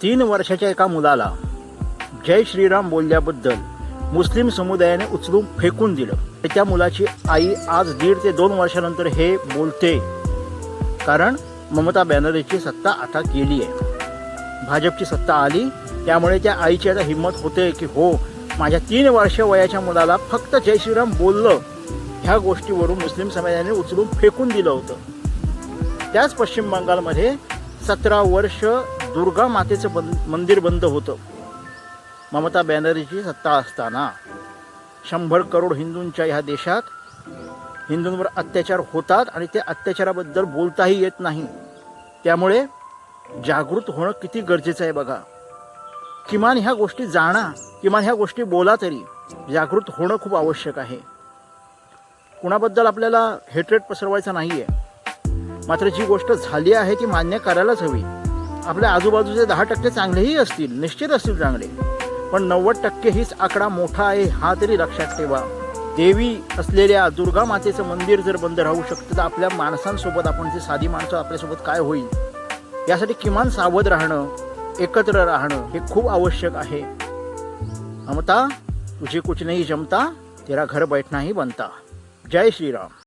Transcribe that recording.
3 वर्षाच्या एका मुलाला जय श्रीराम बोलल्याबद्दल मुस्लिम समुदायाने उचलून फेकून दिलं. त्या मुलाची आई आज 1.5 ते 2 वर्षानंतर हे बोलते, कारण ममता बॅनर्जीची सत्ता आता गेली आहे, भाजपची सत्ता आली. त्यामुळे त्या आईची आता हिंमत होते की हो, माझ्या 3 वर्ष वयाच्या मुलाला फक्त जय श्रीराम बोललं, ह्या गोष्टीवरून मुस्लिम समाजाने उचलून फेकून दिलं होतं. त्याच पश्चिम बंगालमध्ये 17 वर्ष दुर्गा मातेचं मंदिर बंद होतं. ममता बॅनर्जीची सत्ता असताना 100 करोड हिंदूंच्या ह्या देशात हिंदूंवर अत्याचार होतात आणि ते अत्याचाराबद्दल बोलताही येत नाही. त्यामुळे जागृत होणं किती गरजेचं आहे बघा. किमान ह्या गोष्टी जाणा, किमान ह्या गोष्टी बोला, तरी जागृत होणं खूप आवश्यक आहे. कुणाबद्दल आपल्याला हेट्रेट पसरवायचं नाही आहे, मात्र जी गोष्ट झाली आहे ती मान्य करायलाच हवी. आपल्या आजूबाजूचे 10% चांगलेही असतील, निश्चित असतील चांगले, पण 90% हीच आकडा मोठा आहे, हा तरी लक्षात ठेवा. देवी असलेल्या दुर्गा मातेचं मंदिर जर बंद राहू शकतं तर आपल्या माणसांसोबत, आपण जे साधी माणसं आपल्यासोबत काय होईल, यासाठी किमान सावध राहणं, एकत्र राहणं हे खूप आवश्यक आहे. ममता, तुझे कुछ नहीं जमता, तेरा घर बैठना ही बनता. जय श्रीराम.